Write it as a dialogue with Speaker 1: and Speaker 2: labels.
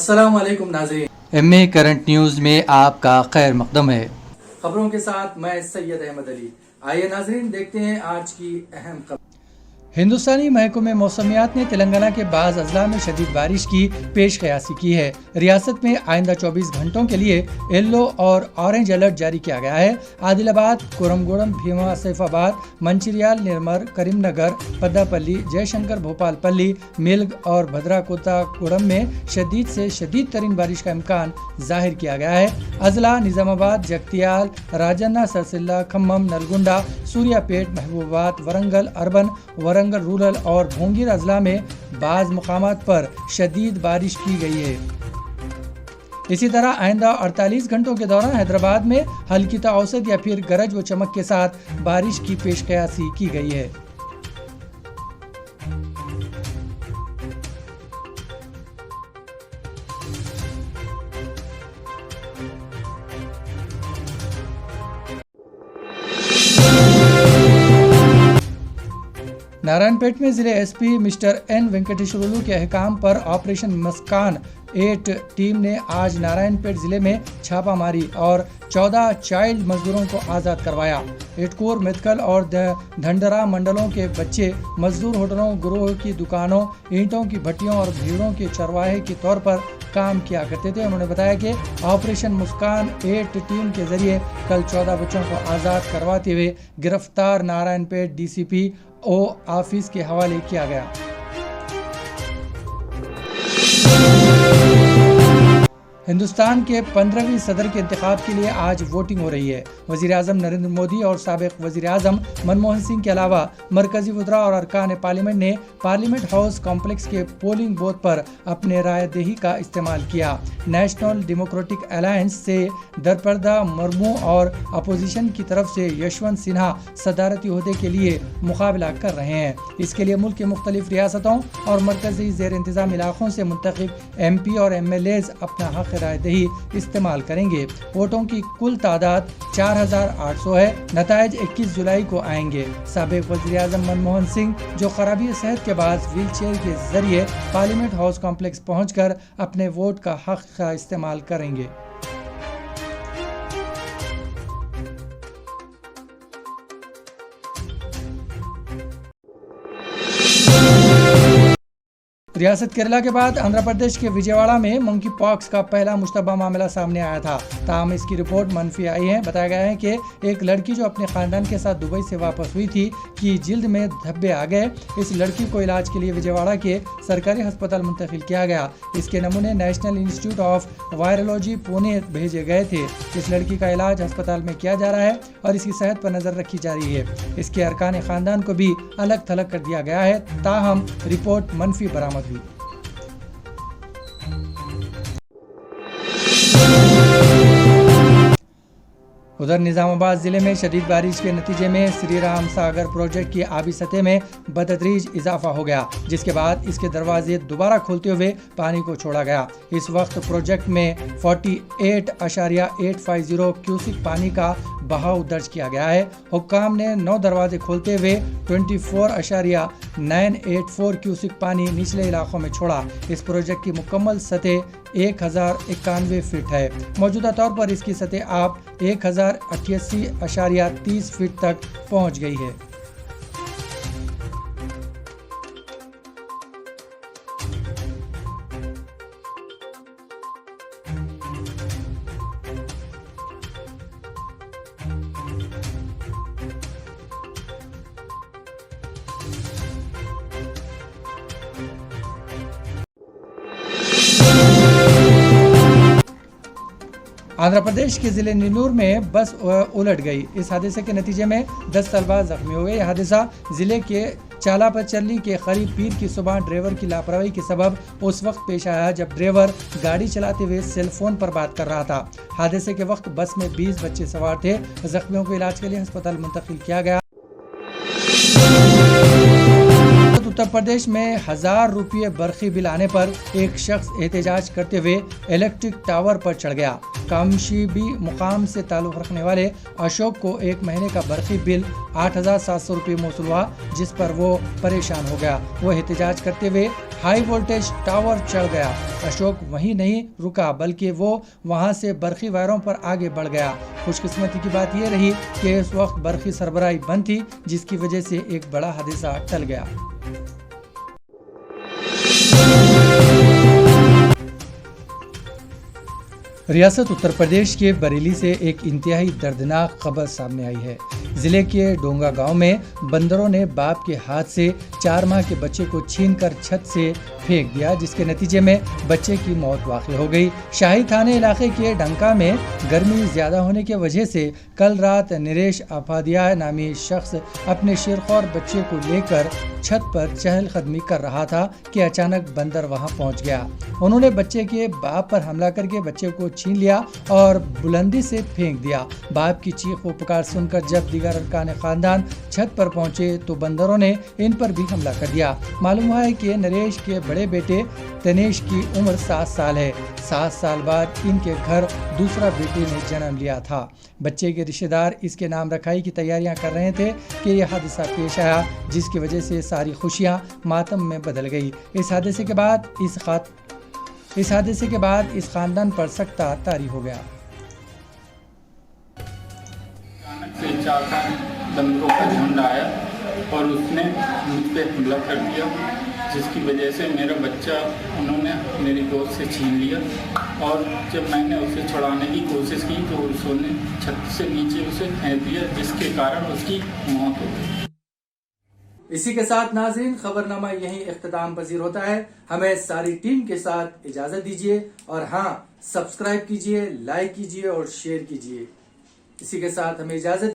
Speaker 1: अस्सलाम वालेकुम नाज़रीन।
Speaker 2: एमए करंट न्यूज़ में आपका खैर मकदम है।
Speaker 1: खबरों के साथ मैं सैयद अहमद अली। आइए नाज़रीन देखते हैं आज की अहम खबर।
Speaker 2: हिंदुस्तानी महकमे मौसमियात ने तेलंगाना के बाज़ अजला में शदीद बारिश की पेश कयासी की है। रियासत में आइंदा 24 घंटों के लिए येलो और ऑरेंज अलर्ट जारी किया गया है। आदिलाबाद, कोरमगुड़म, भीमा, सैफाबाद, मंचिरियाल, निर्मल, करीमनगर, पद्दापल्ली, जयशंकर, भोपालपल्ली, मिल्क और भद्रा कोत्तागुड़म में शदीद से शदीद तरीन बारिश का इम्कान जाहिर किया गया है। अजला निजामाबाद, जगतियाल, राजन्ना, सरसिल्ला, खम्मम, नलगुंडा, सूर्यापेट, महबूबाबाद, वरंगल अर्बन, वरंगल रूरल और भोंगीर अजला में बाज़ मुकामात पर शदीद बारिश की गई है। इसी तरह आइंदा 48 घंटों के दौरान हैदराबाद में हल्की ता औसत या फिर गरज व चमक के साथ बारिश की पेशकयासी की गई है। नारायणपेट में जिले एसपी मिस्टर एन वेंकटेश्वरलू के अहकाम पर ऑपरेशन मस्कान 8 टीम ने आज नारायणपेट जिले में छापामारी और 14 चाइल्ड मजदूरों को आज़ाद करवाया। एटकोर, मेतकल और धंडरा मंडलों के बच्चे मजदूर होटलों, गुरोह की दुकानों, ईंटों की भट्टियों और भीड़ों के चरवाहे के तौर पर काम किया करते थे। उन्होंने बताया कि ऑपरेशन मुस्कान 8 टीम के जरिए कल 14 बच्चों को आज़ाद करवाते हुए गिरफ्तार नारायणपेट डीसीपी ओ ऑफिस के हवाले किया गया। हिंदुस्तान के 15वीं सदर के इंतखाब के लिए आज वोटिंग हो रही है। वज़ीर आज़म नरेंद्र मोदी और साबिक़ वज़ीर आज़म मनमोहन सिंह के अलावा मरकजी वज़रा और अरकान पार्लियामेंट ने पार्लियामेंट हाउस कॉम्प्लेक्स के पोलिंग बूथ पर अपने राय दही का इस्तेमाल किया। नेशनल डेमोक्रेटिक अलायंस से दरपर्दा मुर्मू और अपोजिशन की तरफ से यशवंत सिन्हा सदारती ओहदे के लिए मुकाबला कर रहे हैं। इसके लिए मुल्क के मुख्तलिफ रियासतों और मरकजी ज़ेर इंतज़ाम इलाकों से मुंतखब MP और MLAs अपना हक़ राय दही इस्तेमाल करेंगे। वोटों की कुल तादाद 4800 है। नताइज 21 जुलाई को आएंगे। साबिक़ वज़ीर आज़म मनमोहन सिंह जो खराबी सेहत के बाद व्हील चेयर के जरिए पार्लियामेंट हाउस कॉम्प्लेक्स पहुंचकर अपने वोट का हक़ का इस्तेमाल करेंगे। रियासत केरला के बाद आंध्र प्रदेश के विजयवाड़ा में मंकी पॉक्स का पहला मुश्तबा मामला सामने आया था। ताहम इसकी रिपोर्ट मनफी आई है। बताया गया है कि एक लड़की जो अपने खानदान के साथ दुबई से वापस हुई थी कि जिल्द में धब्बे आ गए। इस लड़की को इलाज के लिए विजयवाड़ा के सरकारी अस्पताल मुंतकिल किया गया। इसके नमूने national institute of virology Pune भेजे गए थे। इस लड़की का इलाज अस्पताल में किया जा रहा है और इसकी सेहत पर नजर रखी जा रही है। इसके अरकान खानदान को भी अलग थलग कर दिया गया है। ताहम रिपोर्ट मनफी बरामद हुई। उधर निजामाबाद जिले में शदीद बारिश के नतीजे में श्री राम सागर प्रोजेक्ट की आबी सतह में बतदरीज इजाफा हो गया, जिसके बाद इसके दरवाजे दोबारा खोलते हुए पानी को छोड़ा गया। इस वक्त प्रोजेक्ट में 48.850 क्यूसिक पानी का बहाव दर्ज किया गया है। हुक्काम ने 9 दरवाजे खोलते हुए 24.984 क्यूसिक पानी निचले इलाकों में छोड़ा। इस प्रोजेक्ट की मुकम्मल सतह 1091 फीट है। मौजूदा तौर पर इसकी सतह आप 1088.30 फीट तक पहुंच गई है। आंध्र प्रदेश के जिले नीलूर में बस उलट गई। इस हादसे के नतीजे में 10 तलबा जख्मी हुए। यह हादसा जिले के चालापचल्ली के करीब पीर की सुबह ड्राइवर की लापरवाही के सबब उस वक्त पेश आया जब ड्राइवर गाड़ी चलाते हुए सेलफोन पर बात कर रहा था। हादसे के वक्त बस में 20 बच्चे सवार थे। जख्मियों को इलाज के लिए अस्पताल मुंतकिल किया गया। उत्तर प्रदेश में 1000 रुपये बरखी बिल आने पर एक शख्स एहतजाज करते हुए इलेक्ट्रिक टावर पर चढ़ गया। कामशीबी मुकाम से ताल्लुक़ रखने वाले अशोक को एक महीने का बरखी बिल 8700 रुपये मौसूल हुआ, जिस पर वो परेशान हो गया। वो एहतजाज करते हुए हाई वोल्टेज टावर चढ़ गया। अशोक वहीं नहीं रुका बल्कि वो वहां से बरखी वायरों पर आगे बढ़ गया। खुशकिस्मती की बात यह रही कि उस वक्त बरखी सरबराही बंद थी, जिसकी वजह से एक बड़ा हादसा टल गया। रियासत उत्तर प्रदेश के बरेली से एक इंतहाई दर्दनाक खबर सामने आई है। जिले के डोंगा गांव में बंदरों ने बाप के हाथ से 4 माह के बच्चे को छीनकर छत से फेंक दिया, जिसके नतीजे में बच्चे की मौत वाक़ई हो गई। शाही थाने इलाके के डंका में गर्मी ज़्यादा होने की वजह से कल रात नरेश अफादिया नामी शख्स अपने शेरखौर बच्चे को लेकर छत पर चहलकदमी कर रहा था कि अचानक बंदर वहां पहुंच गया। उन्होंने बच्चे के बाप पर हमला करके बच्चे को छीन लिया और बुलंदी से फेंक दिया। बाप की चीख व पुकार सुनकर जब दीगर अरकान खानदान छत पर पहुंचे तो बंदरों ने इन पर भी हमला कर दिया। मालूम हुआ है कि नरेश के बड़े बेटे तनेश की उम्र 7 साल है। 7 साल बाद इनके घर दूसरा बेटे ने जन्म लिया था। बच्चे के रिश्तेदार इसके नाम रखाई की तैयारियां कर रहे थे कि यह हादसा पेश आया, जिसकी वजह से सारी खुशियां मातम में बदल गई। इस हादसे के बाद इस खानदान पर सख्ता तारी हो गया।
Speaker 3: अचानक से 4-5 बंदरों का झुंड आया और उसने मुझ पर हमला कर दिया, जिसकी वजह से मेरा बच्चा उन्होंने मेरी गोद से छीन लिया। और जब मैंने उसे छुड़ाने की कोशिश की तो उसने छत से नीचे उसे फेंक दिया, जिसके कारण उसकी मौत हो गई।
Speaker 1: इसी के साथ नाजरीन खबरनामा यहीं इख्तिताम पजीर होता है। हमें सारी टीम के साथ इजाजत दीजिए और हाँ, सब्सक्राइब कीजिए, लाइक कीजिए और शेयर कीजिए। इसी के साथ हमें इजाजत।